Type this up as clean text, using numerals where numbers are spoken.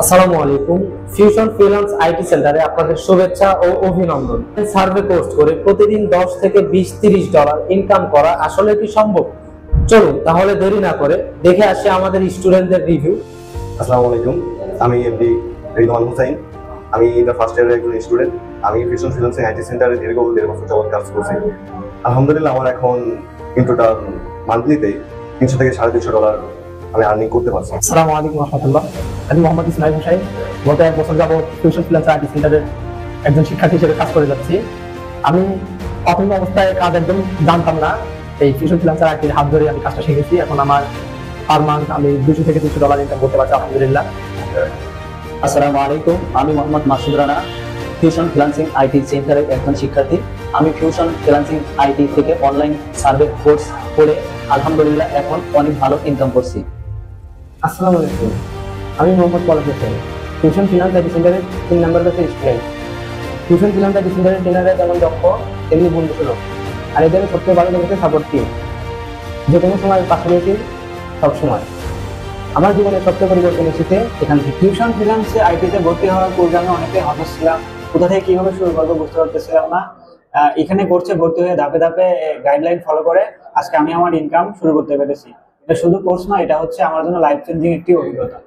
আসসালামু আলাইকুম। Fusion freelance IT সেন্টারে আপনাদের শুভেচ্ছা ও অভিনন্দন। সার্ভে পোস্ট করে প্রতিদিন 10 থেকে 20-30 ডলার ইনকাম করা আসলে কি সম্ভব? চলুন তাহলে দেরি না করে দেখে আসি আমাদের স্টুডেন্টদের রিভিউ। আসসালামু আলাইকুম, আমি এমডি রিদওয়ান হুসাইন। আমি দ্য ফার্স্ট ইয়ারের একজন স্টুডেন্ট। আমি ফিউশন ফ্রিল্যান্সিং আইটি সেন্টারে দীর্ঘ 1.5 বছর যাবত কাজ করছি। আলহামদুলিল্লাহ আমার এখন ইন টোটাল মান্থলিতে 300 থেকে $350 আমি আর্নিং করতে পারছি। আসসালামু আলাইকুম রাহমাতুল্লাহ। আমি মোহাম্মদ ইসমাইল হোসেন। গত 1 বছর যাবত ফিউশন ফ্রিল্যান্স আইটি সেন্টারের একজন শিক্ষার্থী হিসেবে কাজ করে যাচ্ছি। আমি প্রথম অবস্থায় কাজ একদম জানতাম না। এই ফিউশন ফ্রিল্যান্সার আইটির হাত ধরে আমি কাজটা শিখেছি। এখন আমার পার মান্থ আমি 200 থেকে 300 ডলার ইনকাম করতে পারছি আলহামদুলিল্লাহ। আসসালামু আলাইকুম, আমি Mohammad Masud Rana, fusion freelancing IT সেন্টারের একজন শিক্ষার্থী। আমি ফিউশন ফ্রিল্যান্সিং আইটি থেকে অনলাইন সার্ভে কোর্স করে আলহামদুলিল্লাহ এখন অনেক ভালো ইনকাম করছি। আসসালামু আলাইকুম, আমি মোহাম্মদ পলাশ হোসেন, ফিউশন ফিনান্স আইটি সেন্টারের 3 নম্বর ব্যাচের স্টুডেন্ট। ফিউশন ফিনান্স আইটি সেন্টারের ট্রেনাররা যেমন দক্ষ তেমনি বন্ধুসুলভ, আর এদের সবচেয়ে ভালো লেগেছে সাপোর্ট টিম। যে কোনো সময় পাশাপাশি সবসময়। আমার জীবনে সবচেয়ে পরিবর্তন এসেছে এখান থেকে। ফিউশন ফ্রিল্যান্সে আইটিতে ভর্তি হওয়ার পূর্বে আমি অনেকটাই হতাশ ছিলাম, কোথা থেকে কিভাবে শুরু করবো বুঝতে পারতেছিলাম না। এখানে কোর্সে ভর্তি হয়ে ধাপে ধাপে গাইডলাইন ফলো করে আজকে আমি আমার ইনকাম শুরু করতে পেরেছি। এটা শুধু কোর্স নয়, এটা হচ্ছে আমার জন্য লাইফ চেঞ্জিং একটি অভিজ্ঞতা।